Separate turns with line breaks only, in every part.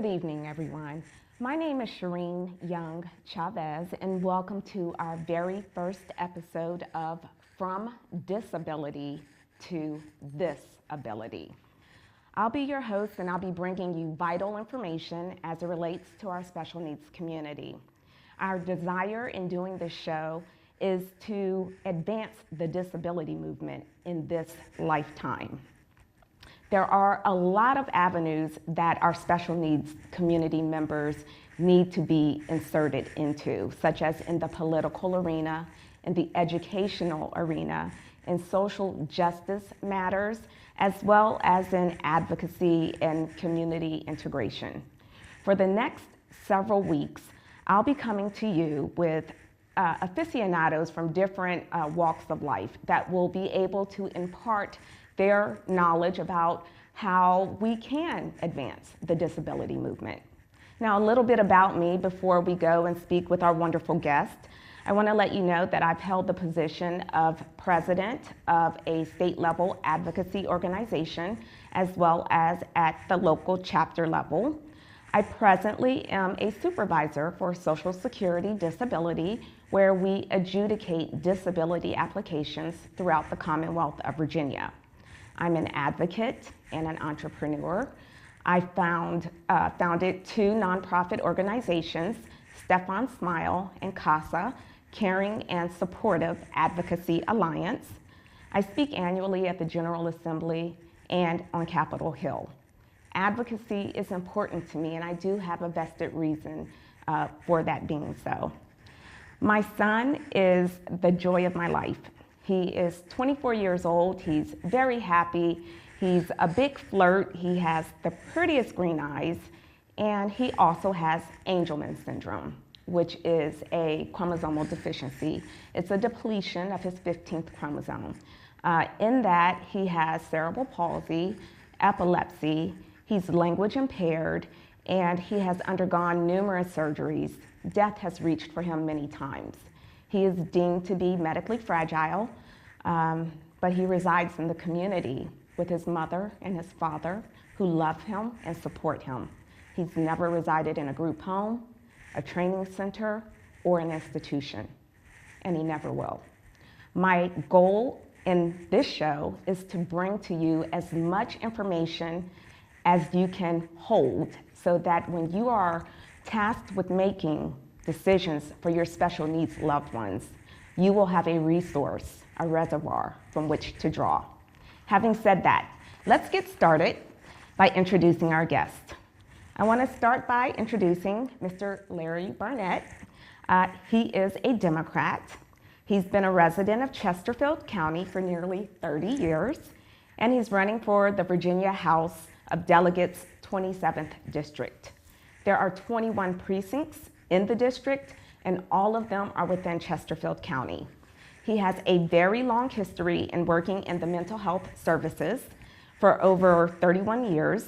evening, everyone. My name is Shareen Young Chavez, and welcome to our very first episode of From Disability to This Ability. I'll be your host, and I'll be bringing you vital information as it relates to our special needs community. Our desire in doing this show is to advance the disability movement in this lifetime. There are a lot of avenues that our special needs community members need to be inserted into, such as in the political arena, in the educational arena, in social justice matters, as well as in advocacy and community integration. For the next several weeks, I'll be coming to you with aficionados from different walks of life that will be able to impart their knowledge about how we can advance the disability movement. Now, a little bit about me before we go and speak with our wonderful guest. I want to let you know that I've held the position of president of a state-level advocacy organization, as well as at the local chapter level. I presently am a supervisor for Social Security Disability, where we adjudicate disability applications throughout the Commonwealth of Virginia. I'm an advocate and an entrepreneur. I founded two nonprofit organizations, Stefan Smile and CASSAA, Caring and Supportive Advocacy Alliance. I speak annually at the General Assembly and on Capitol Hill. Advocacy is important to me, and I do have a vested reason for that being so. My son is the joy of my life. He is 24 years old. He's very happy. He's a big flirt. He has the prettiest green eyes, and he also has Angelman syndrome, which is a chromosomal deficiency. It's a depletion of his 15th chromosome. In that, he has cerebral palsy, epilepsy, he's language impaired, and he has undergone numerous surgeries. Death has reached for him many times. He is deemed to be medically fragile, but he resides in the community with his mother and his father, who love him and support him. He's never resided in a group home, a training center, or an institution, and he never will. My goal in this show is to bring to you as much information as you can hold, so that when you are tasked with making decisions for your special needs loved ones, you will have a resource, a reservoir from which to draw. Having said that, let's get started by introducing our guest. I want to start by introducing Mr. Larry Barnett. He is a Democrat. He's been a resident of Chesterfield County for nearly 30 years, and he's running for the Virginia House of Delegates 27th District. There are 21 precincts in the district, and all of them are within Chesterfield County. He has a very long history in working in the mental health services for over 31 years,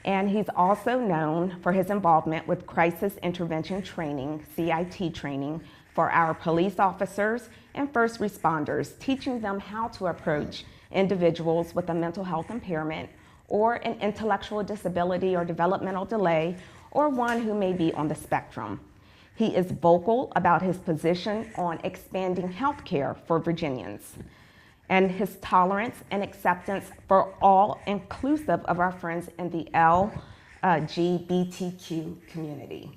and he's also known for his involvement with crisis intervention training, CIT training, for our police officers and first responders, teaching them how to approach individuals with a mental health impairment or an intellectual disability or developmental delay, or one who may be on the spectrum. He is vocal about his position on expanding health care for Virginians and his tolerance and acceptance for all, inclusive of our friends in the LGBTQ community.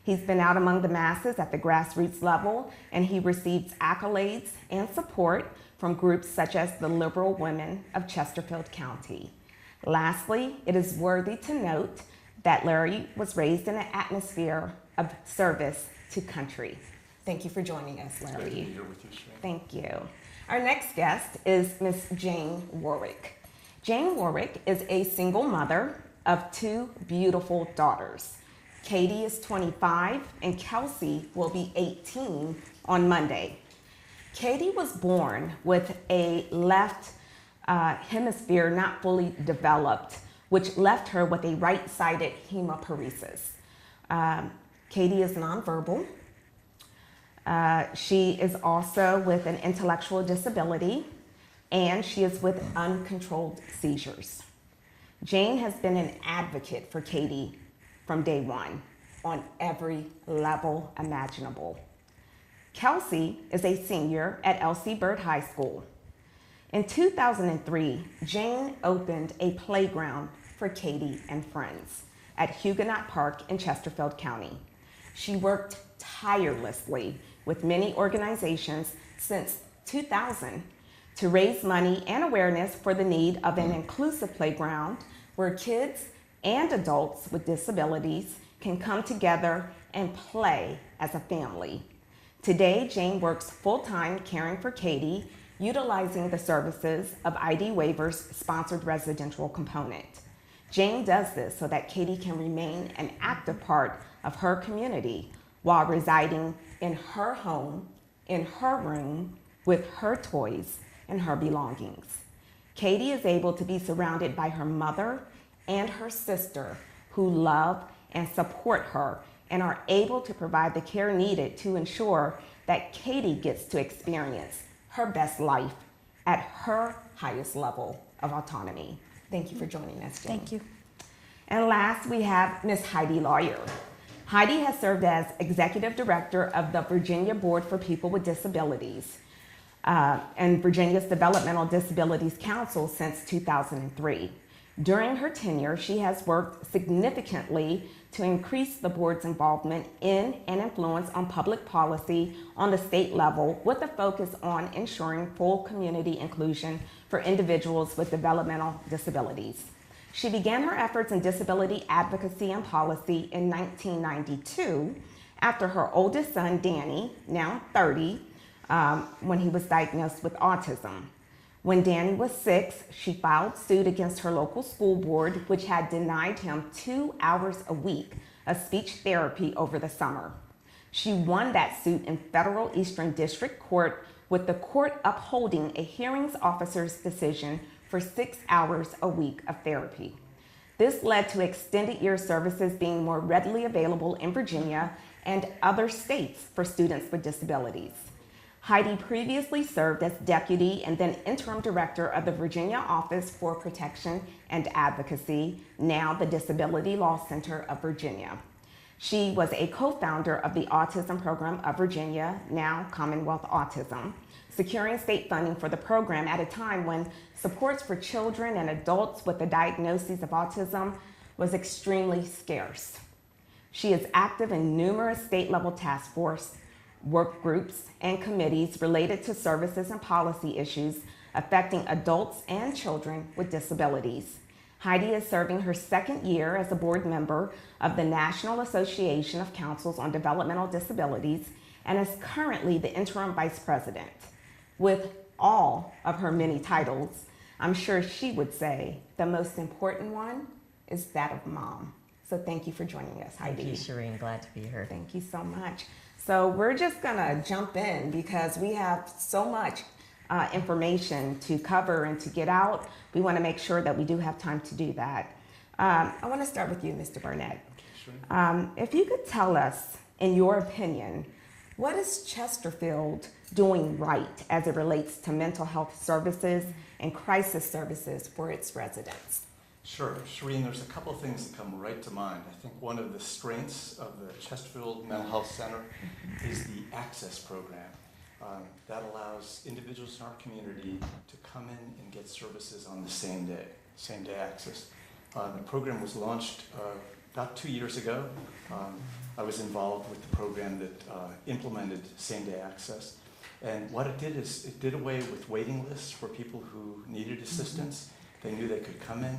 He's been out among the masses at the grassroots level, and he receives accolades and support from groups such as the Liberal Women of Chesterfield County. Lastly, it is worthy to note that Larry was raised in an atmosphere of service to country. Thank you for joining us, Larry.
It's good to be here with you, Shareen.
Thank you. Our next guest is Miss Jane Warrick. Jane Warrick is a single mother of two beautiful daughters. Katie is 25 and Kelsey will be 18 on Monday. Katie was born with a left hemisphere not fully developed, which left her with a right-sided hemiparesis. Katie is nonverbal. She is also with an intellectual disability, and she is with uncontrolled seizures. Jane has been an advocate for Katie from day one on every level imaginable. Kelsey is a senior at L.C. Byrd High School. In 2003, Jane opened a playground for Katie and friends at Huguenot Park in Chesterfield County. She worked tirelessly with many organizations since 2000 to raise money and awareness for the need of an inclusive playground where kids and adults with disabilities can come together and play as a family. Today, Jane works full-time caring for Katie, utilizing the services of ID Waivers' sponsored residential component. Jane does this so that Katie can remain an active part of her community while residing in her home, in her room, with her toys and her belongings. Katie is able to be surrounded by her mother and her sister who love and support her and are able to provide the care needed to ensure that Katie gets to experience her best life at her highest level of autonomy. Thank you for joining us, Jane.
Thank you.
And last, we have Ms. Heidi Lawyer. Heidi has served as Executive Director of the Virginia Board for People with Disabilities and Virginia's Developmental Disabilities Council since 2003. During her tenure, she has worked significantly to increase the board's involvement in and influence on public policy on the state level with a focus on ensuring full community inclusion for individuals with developmental disabilities. She began her efforts in disability advocacy and policy in 1992 after her oldest son, Danny, now 30, when he was diagnosed with autism. When Danny was 6, she filed suit against her local school board, which had denied him 2 hours a week of speech therapy over the summer. She won that suit in Federal Eastern District Court, with the court upholding a hearings officer's decision for 6 hours a week of therapy. This led to extended year services being more readily available in Virginia and other states for students with disabilities. Heidi previously served as deputy and then interim director of the Virginia Office for Protection and Advocacy, now the Disability Law Center of Virginia. She was a co-founder of the Autism Program of Virginia, now Commonwealth Autism, securing state funding for the program at a time when supports for children and adults with the diagnosis of autism was extremely scarce. She is active in numerous state-level task force work groups and committees related to services and policy issues affecting adults and children with disabilities. Heidi is serving her second year as a board member of the National Association of Councils on Developmental Disabilities and is currently the interim vice president. With all of her many titles, I'm sure she would say the most important one is that of mom. So thank you for joining us, Heidi.
Thank you, Shareen. Glad to be here.
Thank you so much. So we're just gonna jump in because we have so much information to cover and to get out. We wanna make sure that we do have time to do that. I wanna start with you, Mr. Barnett. Sure. If you could tell us, in your opinion, what is Chesterfield doing right as it relates to mental health services and crisis services for its residents?
Sure, Shareen, there's a couple of things that come right to mind. I think one of the strengths of the Chesterfield Mental Health Center is the Access Program. That allows individuals in our community to come in and get services on the same day access. The program was launched about 2 years ago. I was involved with the program that implemented same-day access. And what it did is it did away with waiting lists for people who needed assistance. They knew they could come in,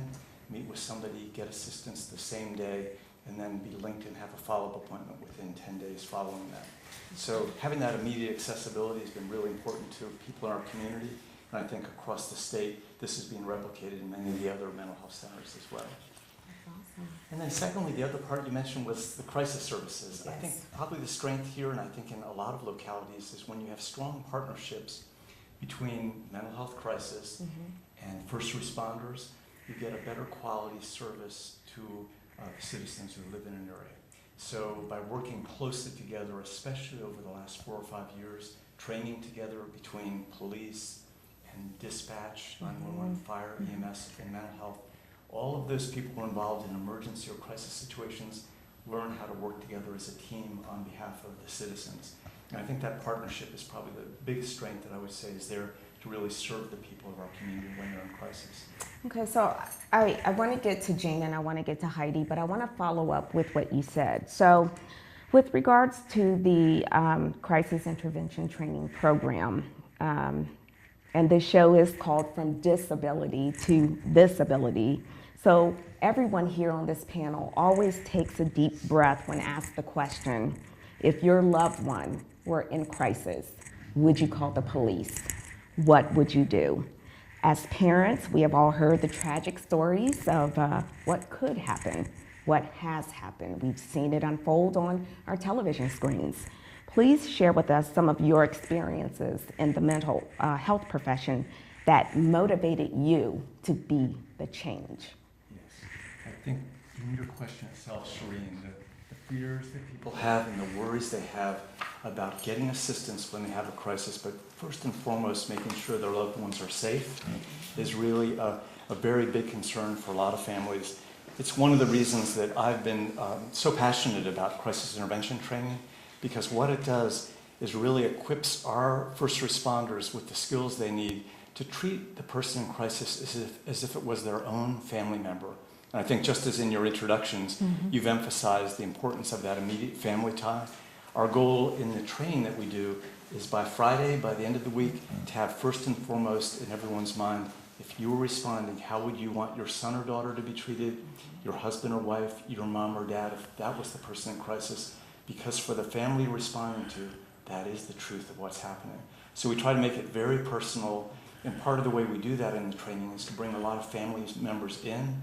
meet with somebody, get assistance the same day, and then be linked and have a follow-up appointment within 10 days following that. So having that immediate accessibility has been really important to people in our community, and I think across the state, this is being replicated in many of the other mental health centers as well.
That's awesome.
And then secondly, the other part you mentioned was the crisis services.
Yes.
I think probably the strength here, and I think in a lot of localities, is when you have strong partnerships between mental health crisis and first responders, you get a better quality service to the citizens who live in an area. So by working closely together, especially over the last 4 or 5 years, training together between police and dispatch, 911, fire, EMS, and mental health, all of those people who are involved in emergency or crisis situations learn how to work together as a team on behalf of the citizens. And I think that partnership is probably the biggest strength that I would say is there to really serve the people of our community when they're in crisis.
Okay, so I want to get to Jane and I want to get to Heidi, but I want to follow up with what you said. So with regards to the crisis intervention training program, and the show is called From Disability to Visibility. So everyone here on this panel always takes a deep breath when asked the question, if your loved one were in crisis, would you call the police? What would you do? As parents, we have all heard the tragic stories of what could happen, what has happened. We've seen it unfold on our television screens. Please share with us some of your experiences in the mental health profession that motivated you to be the change.
Yes, I think in your question itself, Shareen, the fears that people have and the worries they have about getting assistance when they have a crisis, but first and foremost making sure their loved ones are safe is really a very big concern for a lot of families. It's one of the reasons that I've been so passionate about crisis intervention training, because what it does is really equips our first responders with the skills they need to treat the person in crisis as if it was their own family member. And I think just as in your introductions, you've emphasized the importance of that immediate family tie. Our goal in the training that we do is by Friday, by the end of the week, to have first and foremost in everyone's mind, if you were responding, how would you want your son or daughter to be treated, your husband or wife, your mom or dad, if that was the person in crisis? Because for the family you're responding to, that is the truth of what's happening. So we try to make it very personal, and part of the way we do that in the training is to bring a lot of family members in,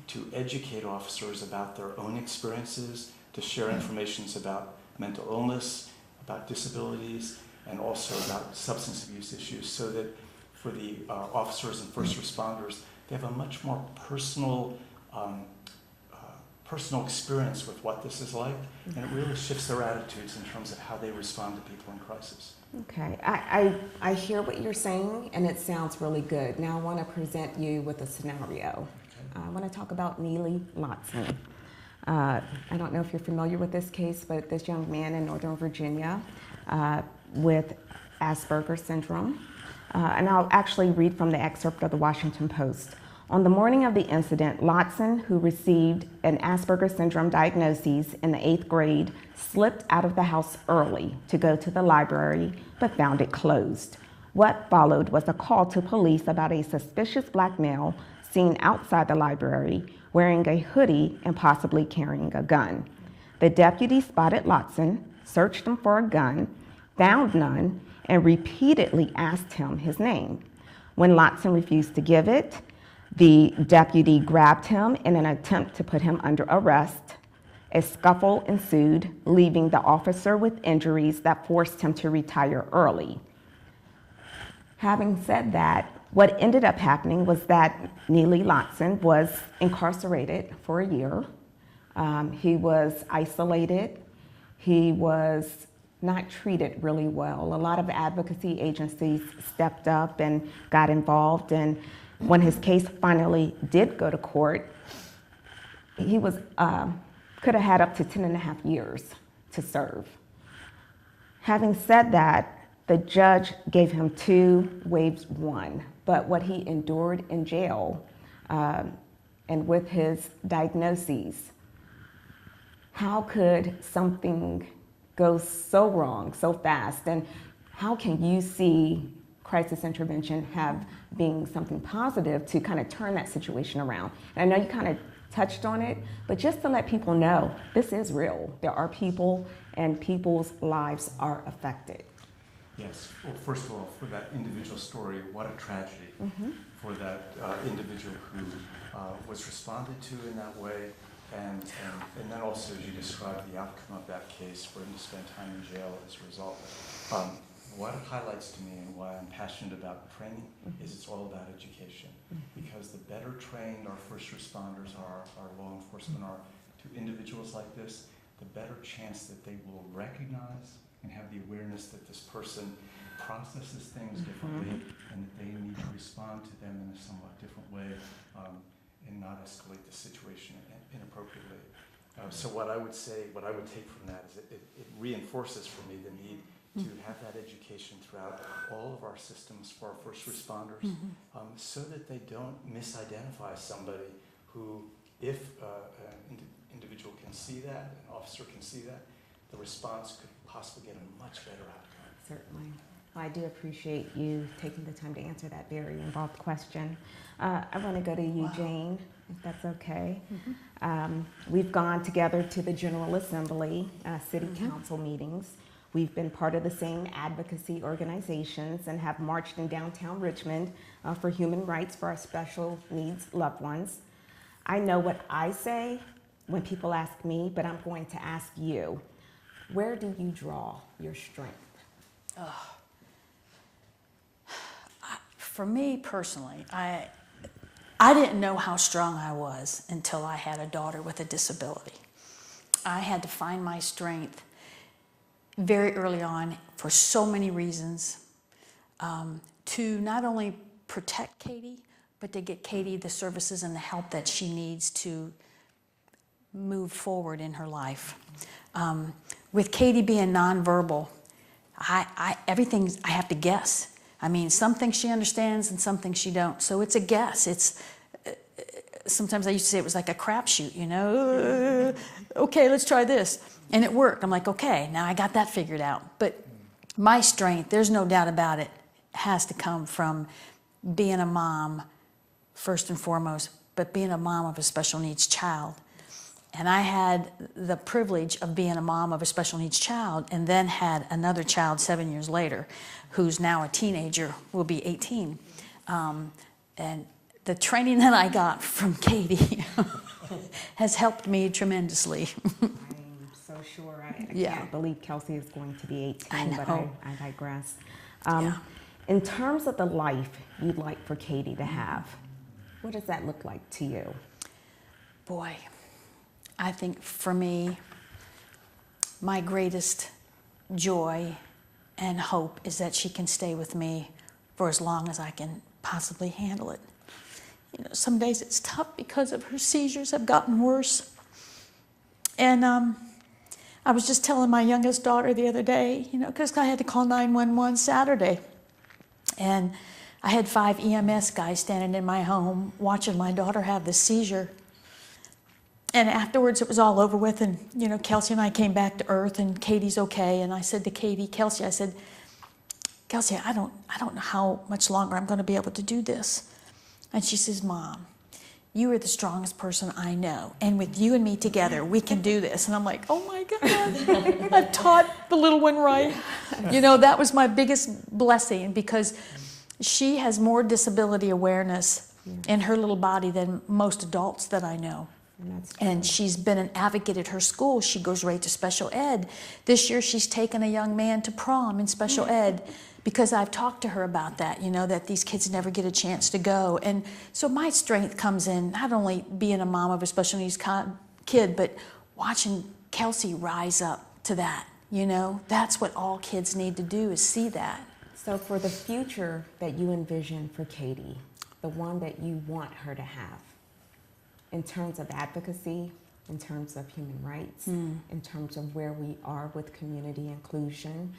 to educate officers about their own experiences, to share information about mental illness, about disabilities, and also about substance abuse issues, so that for the officers and first responders, they have a much more personal experience with what this is like, and it really shifts their attitudes in terms of how they respond to people in crisis.
Okay, I hear what you're saying, and it sounds really good. Now I want to present you with a scenario. I want to talk about Neely Lotson. I don't know if you're familiar with this case, but this young man in Northern Virginia with Asperger's syndrome. And I'll actually read from the excerpt of the Washington Post. On the morning of the incident, Lotson, who received an Asperger's syndrome diagnosis in the 8th grade, slipped out of the house early to go to the library, but found it closed. What followed was a call to police about a suspicious black male seen outside the library wearing a hoodie and possibly carrying a gun. The deputy spotted Lotson, searched him for a gun, found none, and repeatedly asked him his name. When Lotson refused to give it, the deputy grabbed him in an attempt to put him under arrest. A scuffle ensued, leaving the officer with injuries that forced him to retire early. Having said that, what ended up happening was that Neely Lotson was incarcerated for a year. He was isolated. He was not treated really well. A lot of advocacy agencies stepped up and got involved, and when his case finally did go to court, he was could have had up to 10.5 years to serve. Having said that, the judge gave him 2, waived 1, but what he endured in jail and with his diagnoses, how could something go so wrong so fast? And how can you see crisis intervention have being something positive to kind of turn that situation around? And I know you kind of touched on it, but just to let people know, this is real. There are people, and people's lives are affected.
Yes. Well, first of all, for that individual story, what a tragedy for that individual who was responded to in that way, and then also, as you described, the outcome of that case, for him to spend time in jail as a result. What it highlights to me and why I'm passionate about training is it's all about education. Because the better trained our first responders are, our law enforcement are, to individuals like this, the better chance that they will recognize and have the awareness that this person processes things differently and that they need to respond to them in a somewhat different way and not escalate the situation inappropriately. So what I would say, what I would take from that is it reinforces for me the need to have that education throughout all of our systems for our first responders, so that they don't misidentify somebody who, if an individual can see that, an officer can see that, the response could possibly get a much better outcome.
Certainly. I do appreciate you taking the time to answer that very involved question. I want to go to you, Jane, if that's okay. We've gone together to the General Assembly, City Council meetings. We've been part of the same advocacy organizations and have marched in downtown Richmond for human rights for our special needs loved ones. I know what I say when people ask me, but I'm going to ask you, where do you draw your strength?
For me personally, I didn't know how strong I was until I had a daughter with a disability. I had to find my strength very early on for so many reasons, to not only protect Katie, but to get Katie the services and the help that she needs to move forward in her life. With Katie being nonverbal, everything I have to guess. I mean, some things she understands and some things she don't. So it's a guess. It's sometimes I used to say it was like a crapshoot, you know. Okay, let's try this, and it worked. I'm like, okay, now I got that figured out. But my strength, there's no doubt about it, has to come from being a mom first and foremost, but being a mom of a special needs child. And I had the privilege of being a mom of a special needs child, and then had another child 7 years later, who's now a teenager, will be 18. And the training that I got from Katie has helped me tremendously.
I'm so sure. I can't believe Kelsey is going to be 18, but I digress. In terms of the life you'd like for Katie to have, what does that look like to you?
Boy, I think for me, my greatest joy and hope is that she can stay with me for as long as I can possibly handle it. You know, some days it's tough because of her seizures have gotten worse. And I was just telling my youngest daughter the other day, you know, because I had to call 911 Saturday. And I had 5 EMS guys standing in my home watching my daughter have this seizure. And afterwards it was all over with, and you know, Kelsey and I came back to earth, and Katie's okay. And I said to Kelsey, I said, Kelsey, I don't know how much longer I'm going to be able to do this. And she says, Mom, you are the strongest person I know, and with you and me together, we can do this. And I'm like, oh my God, I've taught the little one right. You know, that was my biggest blessing, because she has more disability awareness in her little body than most adults that I know. And she's been an advocate at her school. She goes right to special ed. This year she's taken a young man to prom in special ed, because I've talked to her about that, you know, that these kids never get a chance to go. And so my strength comes in not only being a mom of a special needs kid, but watching Kelsey rise up to that, you know. That's what all kids need to do, is see that.
So for the future that you envision for Katie, the one that you want her to have, in terms of advocacy, in terms of human rights, in terms of where we are with community inclusion,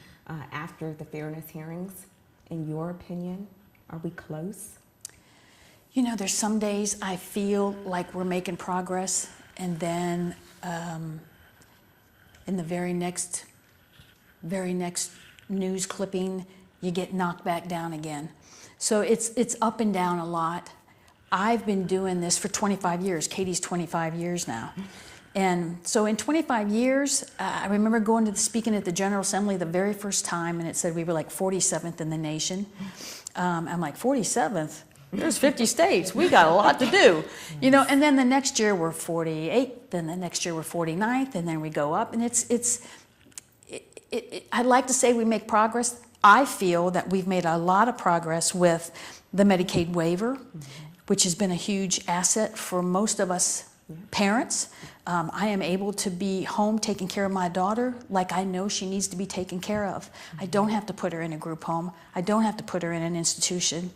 after the fairness hearings, in your opinion, are we close?
You know, there's some days I feel like we're making progress, and then in the very next news clipping, you get knocked back down again. So it's up and down a lot. I've been doing this for 25 years. Katie's 25 years now. And so in 25 years, I remember going to speaking at the General Assembly the very first time, and it said we were like 47th in the nation. I'm like, 47th? There's 50 states. We got a lot to do. You know, and then the next year we're 48th, then the next year we're 49th, and then we go up. And I'd like to say we make progress. I feel that we've made a lot of progress with the Medicaid waiver, which has been a huge asset for most of us parents. I am able to be home taking care of my daughter like I know she needs to be taken care of. I don't have to put her in a group home. I don't have to put her in an institution.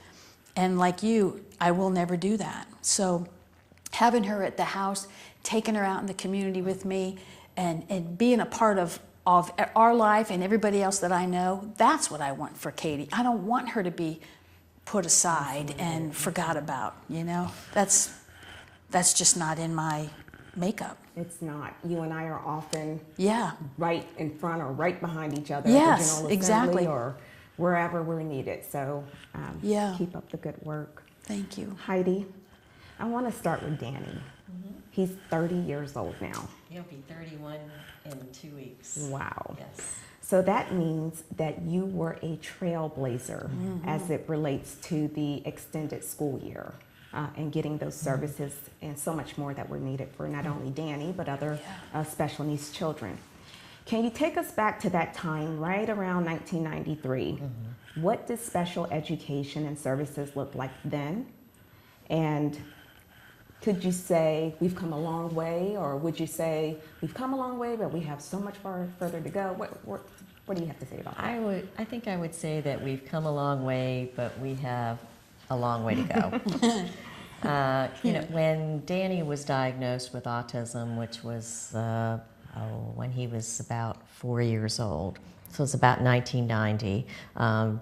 And like you, I will never do that. So having her at the house, taking her out in the community with me and being a part of our life and everybody else that I know. That's what I want for Katie. I don't want her to be put aside and forgot about, you know? That's just not in my makeup.
It's not. You and I are often
Yeah.
right in front or right behind each other
Yes,
at the General Assembly
exactly.
or wherever we're needed. So
Yeah.
keep up the good work.
Thank you.
Heidi, I want to start with Danny. He's 30 years old now.
He'll be 31 in 2 weeks.
Wow.
Yes.
So that means that you were a trailblazer as it relates to the extended school year and getting those services and so much more that were needed for not only Danny, but other special needs children. Can you take us back to that time, right around 1993? What did special education and services look like then? And could you say we've come a long way, or would you say we've come a long way, but we have so much further to go? What do you have to say about that?
I think I would say that we've come a long way, but we have a long way to go. You know, when Danny was diagnosed with autism, which was when he was about 4 years old, so it's about 1990,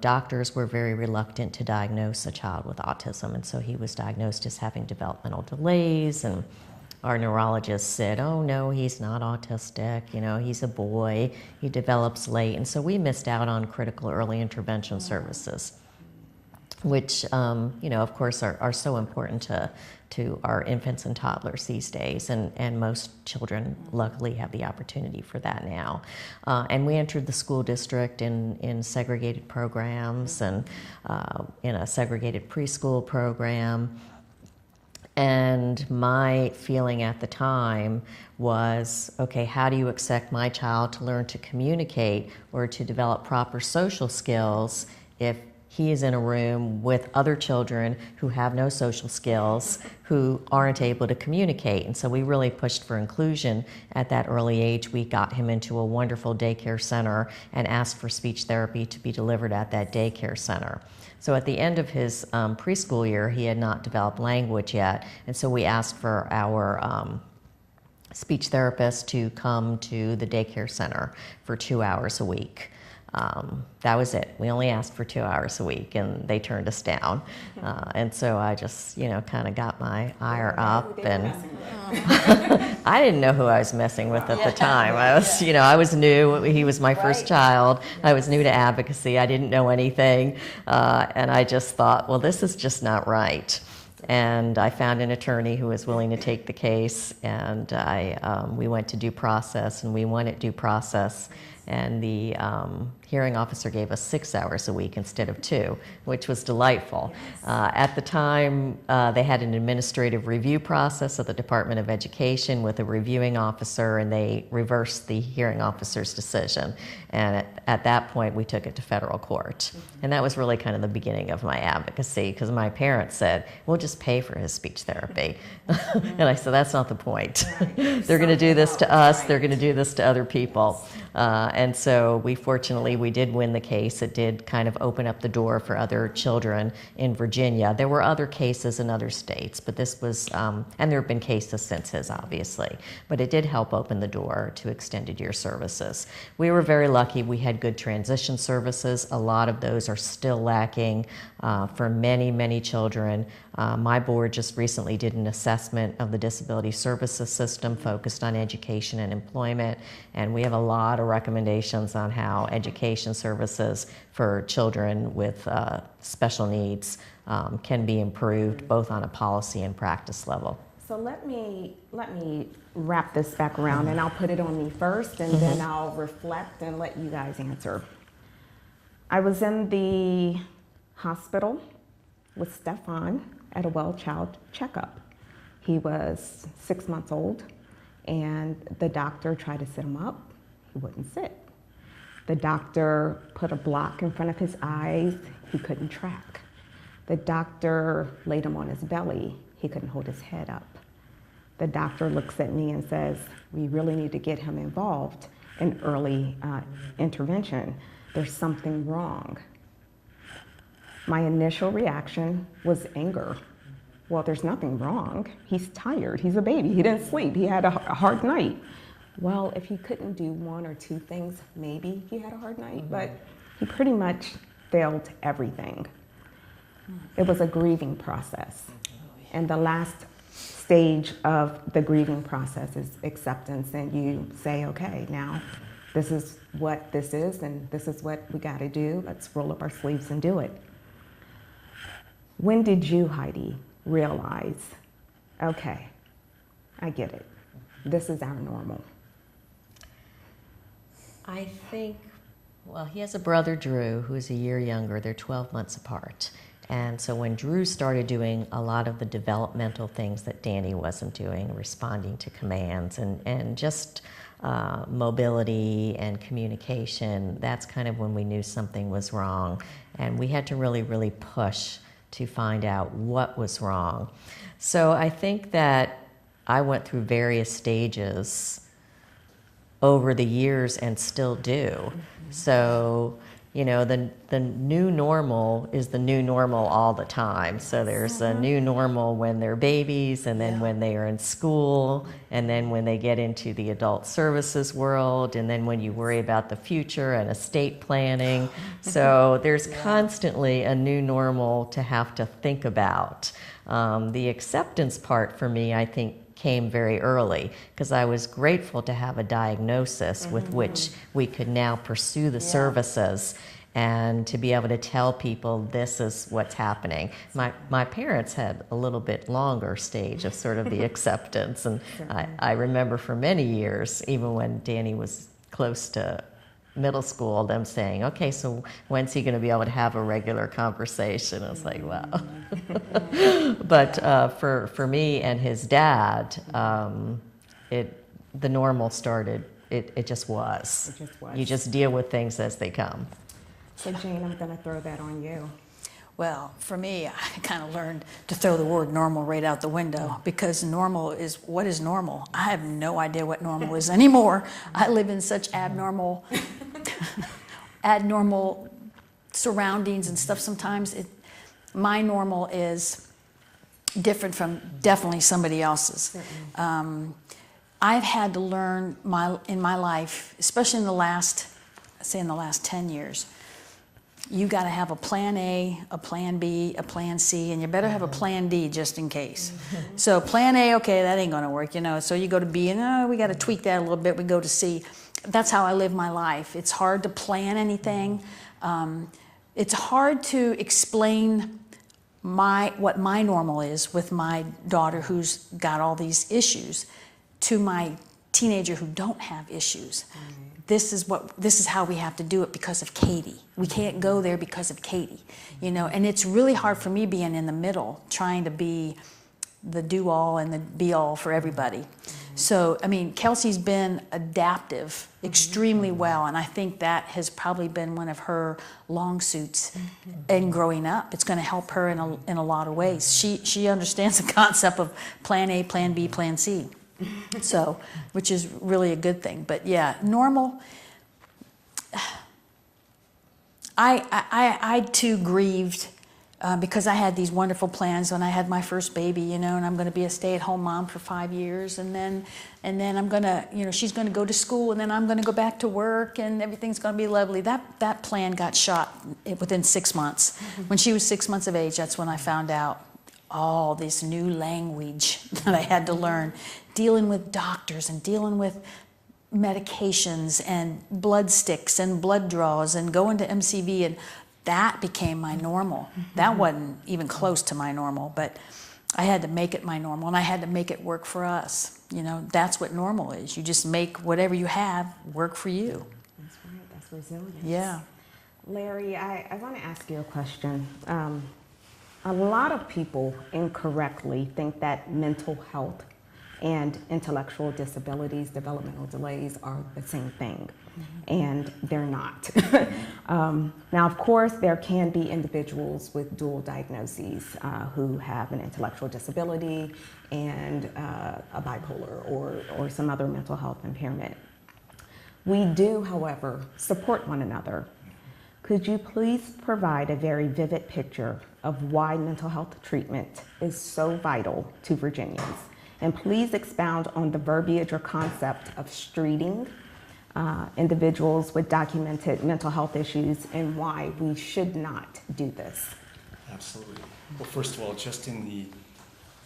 doctors were very reluctant to diagnose a child with autism, and so he was diagnosed as having developmental delays, and our neurologist said, oh no, he's not autistic, you know, he's a boy, he develops late, and so we missed out on critical early intervention services, which, you know, of course are so important to our infants and toddlers these days, and most children luckily have the opportunity for that now. And we entered the school district in segregated programs and in a segregated preschool program. And my feeling at the time was, okay, how do you expect my child to learn to communicate or to develop proper social skills if he is in a room with other children who have no social skills, who aren't able to communicate? And so we really pushed for inclusion at that early age. We got him into a wonderful daycare center and asked for speech therapy to be delivered at that daycare center. So at the end of his preschool year, he had not developed language yet, and so we asked for our speech therapist to come to the daycare center for 2 hours a week. That was it. We only asked for 2 hours a week, and they turned us down. And so I just, you know, kind of got my ire up, and I didn't know who I was messing with at the time. I was, you know, I was new. He was my first child. I was new to advocacy. I didn't know anything, and I just thought, well, this is just not right. And I found an attorney who was willing to take the case, and we went to due process, and we won at due process. And the hearing officer gave us 6 hours a week instead of 2, which was delightful. At the time, they had an administrative review process at the Department of Education with a reviewing officer, and they reversed the hearing officer's decision. And at that point, we took it to federal court. And that was really kind of the beginning of my advocacy, because my parents said, we'll just pay for his speech therapy. And I said, that's not the point. They're going to do this to us. They're going to do this to other people. And so we did win the case. It did kind of open up the door for other children in Virginia. There were other cases in other states, but this was, and there have been cases since his, obviously, but it did help open the door to extended year services. We were very lucky. We had good transition services. A lot of those are still lacking for many, many children. My board just recently did an assessment of the disability services system focused on education and employment, and we have a lot of recommendations on how education services for children with special needs can be improved, both on a policy and practice level.
So let me wrap this back around, and I'll put it on me first, and then I'll reflect and let you guys answer. I was in the hospital with Stefan at a well-child checkup. He was 6 months old, and the doctor tried to sit him up. He wouldn't sit. The doctor put a block in front of his eyes. He couldn't track. The doctor laid him on his belly. He couldn't hold his head up. The doctor looks at me and says, we really need to get him involved in early intervention. There's something wrong. My initial reaction was anger. Well, there's nothing wrong. He's tired. He's a baby. He didn't sleep. He had a hard night. Well, if he couldn't do one or two things, maybe he had a hard night, but he pretty much failed everything. It was a grieving process. And the last stage of the grieving process is acceptance, and you say, okay, now this is what this is, and this is what we got to do. Let's roll up our sleeves and do it. When did you, Heidi, realize, okay, I get it. This is our normal?
I think, well, he has a brother, Drew, who's a year younger. They're 12 months apart. And so when Drew started doing a lot of the developmental things that Danny wasn't doing, responding to commands and just mobility and communication, that's kind of when we knew something was wrong. And we had to really, really push to find out what was wrong. So I think that I went through various stages over the years and still do. So, you know, the new normal is the new normal all the time. So there's a new normal when they're babies, and then when they are in school, and then when they get into the adult services world, and then when you worry about the future and estate planning. So there's constantly a new normal to have to think about. The acceptance part for me, I think, came very early, because I was grateful to have a diagnosis with which we could now pursue the services and to be able to tell people this is what's happening. My parents had a little bit longer stage of sort of the acceptance, and I remember for many years, even when Danny was close to middle school, them saying, okay, so when's he going to be able to have a regular conversation? I was like, wow. But for me and his dad, the normal started, it just was.
It just was.
You just deal with things as they come.
So Jane, I'm going to throw that on you.
Well, for me, I kind of learned to throw the word normal right out the window, because normal is, what is normal? I have no idea what normal is anymore. I live in such abnormal surroundings and stuff sometimes. My normal is different from definitely somebody else's. I've had to learn in my life, especially in the last 10 years, you got to have a plan A, a plan B, a plan C, and you better have a plan D just in case. So plan A, okay, that ain't going to work, you know. So you go to B, and we got to tweak that a little bit. We go to C. That's how I live my life. It's hard to plan anything. It's hard to explain what my normal is with my daughter who's got all these issues to my teenager who don't have issues. This is how we have to do it because of Katie. We can't go there because of Katie, you know. And it's really hard for me being in the middle, trying to be the do-all and the be-all for everybody. So, I mean, Kelsey's been adaptive extremely well, and I think that has probably been one of her long suits in growing up. It's going to help her in a lot of ways. She understands the concept of plan A, plan B, plan C. So, which is really a good thing. But yeah, normal. I too grieved because I had these wonderful plans when I had my first baby, you know, and I'm going to be a stay-at-home mom for 5 years, and then I'm going to, you know, she's going to go to school, and then I'm going to go back to work, and everything's going to be lovely. That plan got shot within 6 months. When she was 6 months of age, that's when I found out all this new language that I had to learn, dealing with doctors and dealing with medications and blood sticks and blood draws and going to MCV, and that became my normal. That wasn't even close to my normal, but I had to make it my normal, and I had to make it work for us. You know, that's what normal is. You just make whatever you have work for you.
That's right, that's resilience.
Yeah.
Larry, I want to ask you a question. A lot of people incorrectly think that mental health and intellectual disabilities, developmental delays are the same thing, and they're not. Now, of course, there can be individuals with dual diagnoses who have an intellectual disability and a bipolar or some other mental health impairment. We do, however, support one another. Could you please provide a very vivid picture of why mental health treatment is so vital to Virginians? And please expound on the verbiage or concept of streeting individuals with documented mental health issues and why we should not do this.
Absolutely. Well, first of all, just in the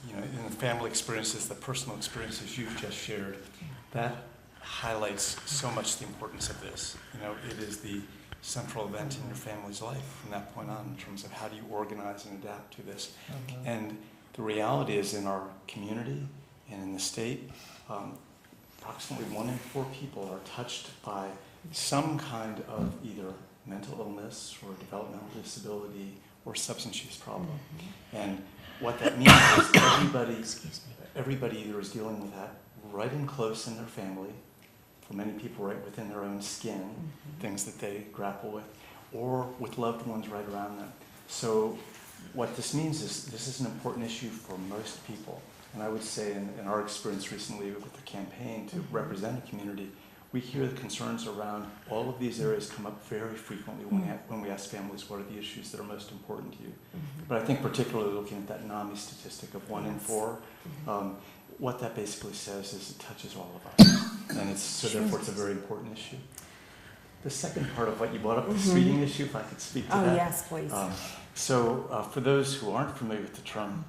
in the family experiences, the personal experiences you've just shared, that highlights so much the importance of this. It is the central event in your family's life from that point on in terms of how do you organize and adapt to this. And the reality is in our community and in the state, approximately 1 in 4 people are touched by some kind of either mental illness or developmental disability or substance use problem. And what that means is everybody either is dealing with that right in close in their family, for many people right within their own skin, things that they grapple with, or with loved ones right around them. So what this means is this is an important issue for most people. And I would say in our experience recently with the campaign to represent a community, we hear the concerns around all of these areas come up very frequently when we ask families what are the issues that are most important to you. But I think particularly looking at that NAMI statistic of 1 in 4, what that basically says is it touches all of us. And so therefore it's a very important issue. The second part of what you brought up, the streeting issue, if I could speak to that.
Oh, yes, please.
For those who aren't familiar with the term,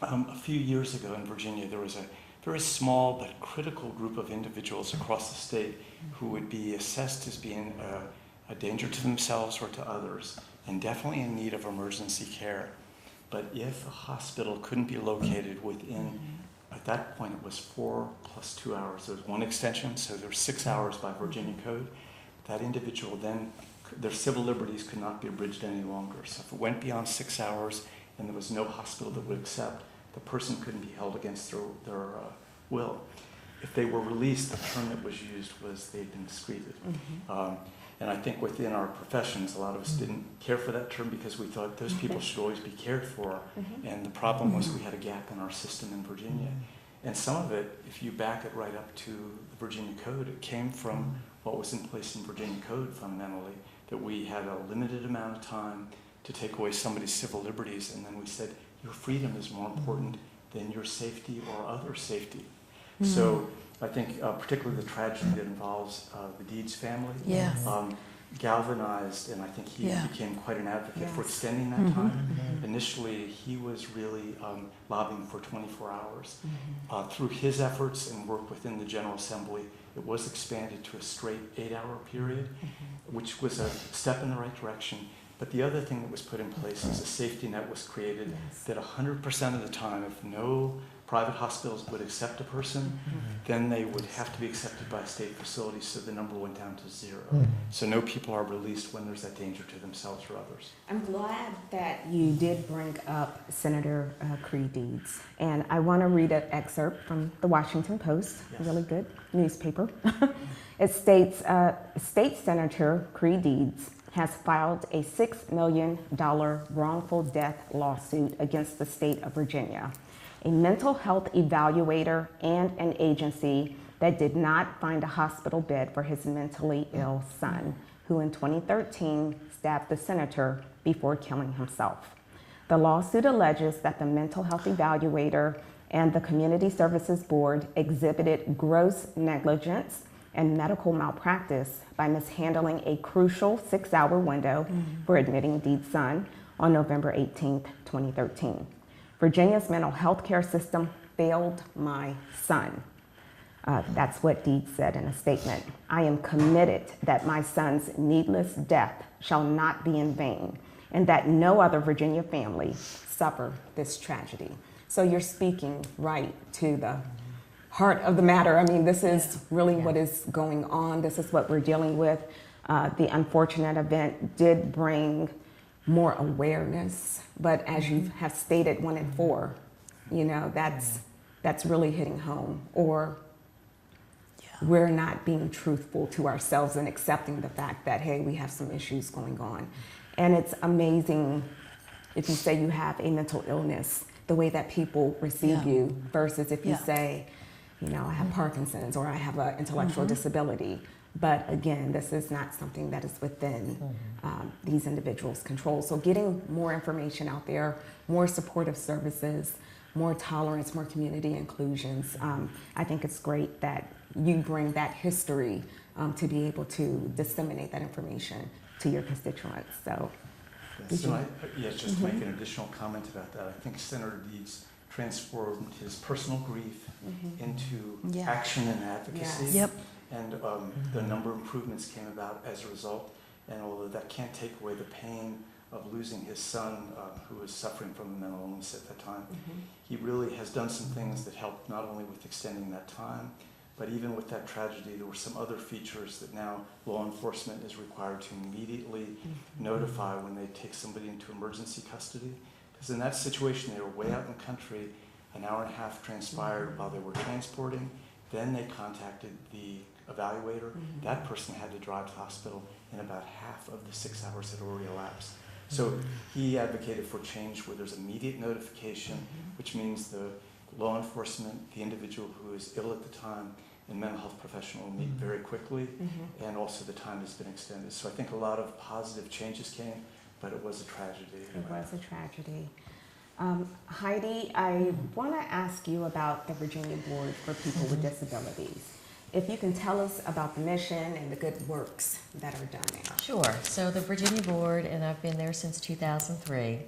a few years ago in Virginia, there was a very small but critical group of individuals across the state who would be assessed as being a danger to themselves or to others, and definitely in need of emergency care. But if a hospital couldn't be located within, at that point it was 4 + 2 hours. There was one extension, so there were 6 hours by Virginia code. That individual then, their civil liberties could not be abridged any longer. So if it went beyond 6 hours and there was no hospital that would accept, the person couldn't be held against their will. If they were released, the term that was used was they'd been secreted. And I think within our professions, a lot of us didn't care for that term because we thought those people should always be cared for. And the problem was we had a gap in our system in Virginia. And some of it, if you back it right up to the Virginia Code, it came from what was in place in Virginia Code fundamentally, that we had a limited amount of time to take away somebody's civil liberties, and then we said, your freedom is more important than your safety or other safety. So I think particularly the tragedy that involves the Deeds family galvanized, and I think he became quite an advocate for extending that time. Initially, he was really lobbying for 24 hours. Through his efforts and work within the General Assembly, it was expanded to a straight 8-hour period, which was a step in the right direction. But the other thing that was put in place is a safety net was created that 100% of the time, if no private hospitals would accept a person, then they would have to be accepted by a state facility, so the number went down to 0. So no people are released when there's that danger to themselves or others.
I'm glad that you did bring up Senator Creed Deeds. And I want to read an excerpt from the Washington Post, a really good newspaper. It states, State Senator Creed Deeds has filed a $6 million wrongful death lawsuit against the state of Virginia, a mental health evaluator and an agency that did not find a hospital bed for his mentally ill son, who in 2013 stabbed the senator before killing himself. The lawsuit alleges that the mental health evaluator and the Community Services Board exhibited gross negligence and medical malpractice by mishandling a crucial 6-hour window for admitting Deeds' son on November 18, 2013. Virginia's mental health care system failed my son. That's what Deeds said in a statement. I am committed that my son's needless death shall not be in vain, and that no other Virginia family suffer this tragedy. So you're speaking right to the heart of the matter. I mean, this is really what is going on. This is what we're dealing with. The unfortunate event did bring more awareness, but as you have stated, 1 in 4, that's really hitting home. Or we're not being truthful to ourselves and accepting the fact that, hey, we have some issues going on. And it's amazing if you say you have a mental illness, the way that people receive you versus if you say, I have Parkinson's or I have an intellectual disability. But again, this is not something that is within these individuals' control. So getting more information out there, more supportive services, more tolerance, more community inclusions. I think it's great that you bring that history to be able to disseminate that information to your constituents. So,
just to make an additional comment about that, I think Senator Deeds transformed his personal grief into action and advocacy.
Yep.
And the number of improvements came about as a result. And although that can't take away the pain of losing his son, who was suffering from a mental illness at that time, he really has done some things that helped not only with extending that time, but even with that tragedy, there were some other features that now law enforcement is required to immediately notify when they take somebody into emergency custody. Because in that situation, they were way out in the country, an hour and a half transpired while they were transporting, then they contacted the evaluator. That person had to drive to the hospital in about half of the 6 hours that had already elapsed. So he advocated for change where there's immediate notification, which means the law enforcement, the individual who is ill at the time, and mental health professional will meet very quickly, and also the time has been extended. So I think a lot of positive changes came, but it was a tragedy.
It was a tragedy. Heidi, I want to ask you about the Virginia Board for People with Disabilities. If you can tell us about the mission and the good works that are done there.
Sure. So the Virginia Board, and I've been there since 2003,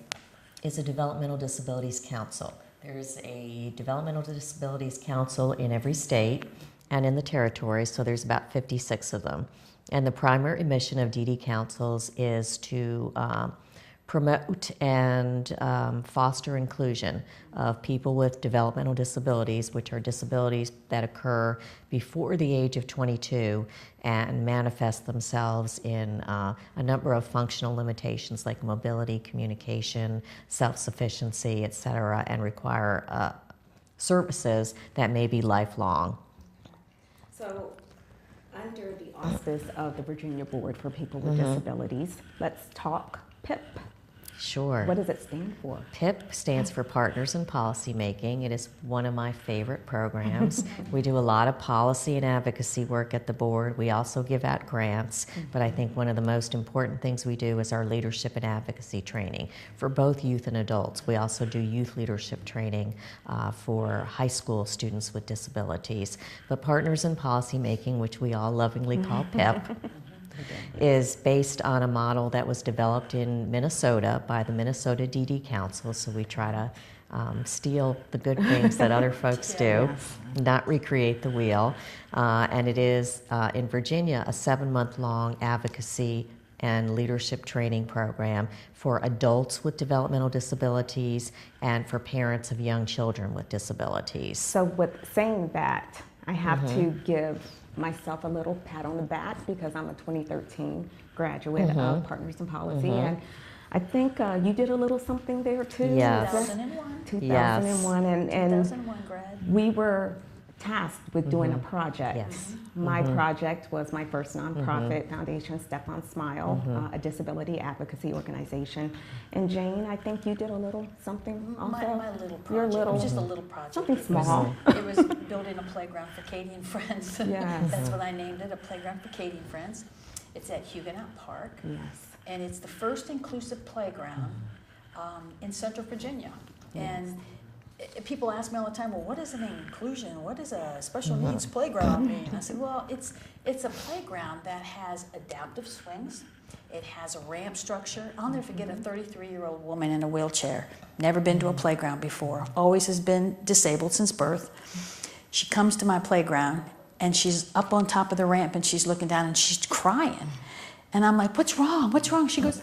is a Developmental Disabilities Council. There's a Developmental Disabilities Council in every state and in the territory, so there's about 56 of them. And the primary mission of DD councils is to promote and foster inclusion of people with developmental disabilities, which are disabilities that occur before the age of 22 and manifest themselves in a number of functional limitations like mobility, communication, self-sufficiency, et cetera, and require services that may be lifelong.
So, under the auspice of the Virginia Board for People with Disabilities, let's talk PIP.
Sure.
What does it stand for?
PIP stands for Partners in Policy Making. It is one of my favorite programs. We do a lot of policy and advocacy work at the board. We also give out grants, but I think one of the most important things we do is our leadership and advocacy training for both youth and adults. We also do youth leadership training for high school students with disabilities. But Partners in Policy Making, which we all lovingly call PIP, is based on a model that was developed in Minnesota by the Minnesota DD Council. So we try to steal the good things that other folks do, not recreate the wheel. And it is, in Virginia, a 7-month-long advocacy and leadership training program for adults with developmental disabilities and for parents of young children with disabilities.
So with saying that, I have to give myself a little pat on the back because I'm a 2013 graduate of Partners in Policy, and I think you did a little something there too.
Yes.
2001.
2001, and
2001 grad.
we were tasked with doing a project.
Yes.
My project was my first nonprofit foundation, Step on Smile, a disability advocacy organization. And Jane, I think you did a little something also.
My little project.
Your little,
It was just a little project.
something small.
It was building a playground for Katie and Friends.
Yes.
That's what I named it, a playground for Katie and Friends. It's at Huguenot Park.
Yes.
And it's the first inclusive playground in Central Virginia. And people ask me all the time, well, what is an inclusion? What does a special needs playground mean? I said, well, it's a playground that has adaptive swings. It has a ramp structure. I'll never forget a 33-year-old woman in a wheelchair, never been to a playground before, always has been disabled since birth. She comes to my playground, and she's up on top of the ramp, and she's looking down, and she's crying. And I'm like, what's wrong? What's wrong? She goes,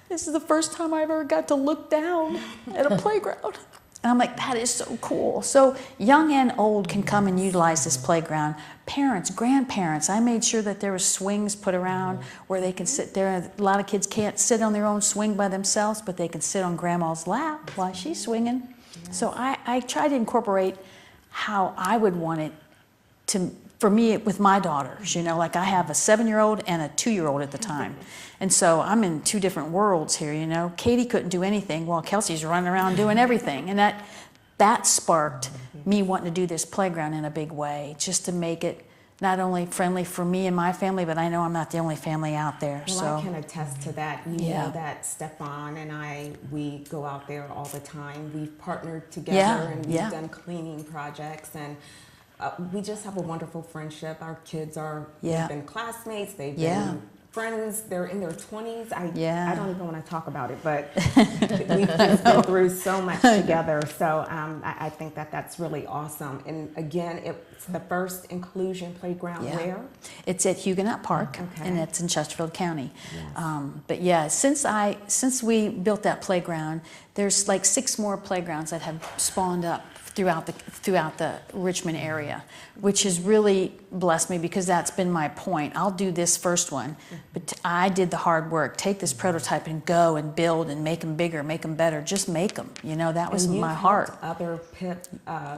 this is the first time I've ever got to look down at a playground. And I'm like, that is so cool. So young and old can come and utilize this playground. Parents, grandparents, I made sure that there were swings put around where they can sit there. A lot of kids can't sit on their own swing by themselves, but they can sit on grandma's lap while she's swinging. So I try to incorporate how I would want it to, for me, with my daughters. You know, like I have a 7-year-old and a 2-year-old at the time. And so I'm in two different worlds here, you know. Katie couldn't do anything while Kelsey's running around doing everything. And that sparked me wanting to do this playground in a big way, just to make it not only friendly for me and my family, but I know I'm not the only family out there.
Well,
So
I can attest to that. You
Yeah.
know that Stefan and I, we go out there all the time. We've partnered together
Yeah,
and we've
yeah.
done cleaning projects, and we just have a wonderful friendship. Our kids are,
Yeah.
they've been classmates, they've
Yeah.
been friends, they're in their 20s.
Yeah.
I don't even want to talk about it, but we've just been through so much together. So I think that that's really awesome. And again, it's the first inclusion playground
Yeah.
where?
it's at Huguenot Park,
Okay.
and it's in Chesterfield County.
Yes.
But yeah, since we built that playground, there's like 6 more playgrounds that have spawned up throughout the Richmond area, which has really blessed me, because that's been my point. I'll do this first one, but I did the hard work. Take this prototype and go and build and make them bigger, make them better. Just make them. You know, that was
And
my
you've
heart.
helped other PIP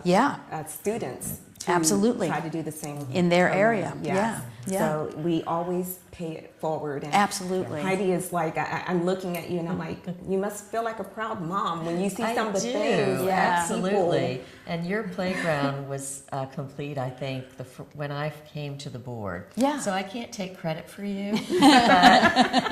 Yeah.
Students to
Absolutely.
try to do the same
In their
program.
area.
Yes.
Yeah.
So we always pay it forward. And
Absolutely.
Heidi is like, I'm looking at you and I'm like, you must feel like a proud mom when you see some of the
do,
things that
absolutely.
people.
And your playground was complete, I think, when I came to the board.
Yeah.
So I can't take credit for you, but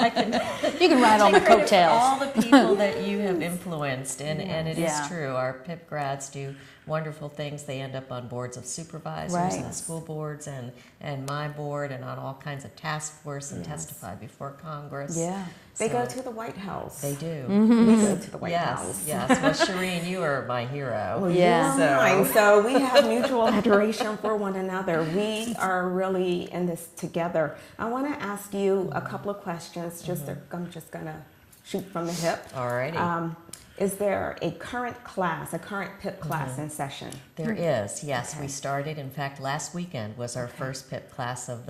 I can
You can ride on the
take credit for
coattails.
all the people that you have influenced, and it is
Yeah.
true. Our PIP grads do wonderful things. They end up on boards of supervisors
Right.
and school boards and my board, and on all kinds of task force, and
Yes.
testify before Congress.
Yeah.
They go
So
to the White House.
They do.
We go to the White
Yes,
House.
yes. Well, Shireen, you are my hero.
Well,
Yeah.
you are mine. So we have mutual adoration for one another. We are really in this together. I want to ask you a couple of questions. I'm just gonna shoot from the hip.
Alrighty.
Is there a current PIP class in session?
There is, yes.
Okay.
We started, in fact, last weekend was our first PIP class of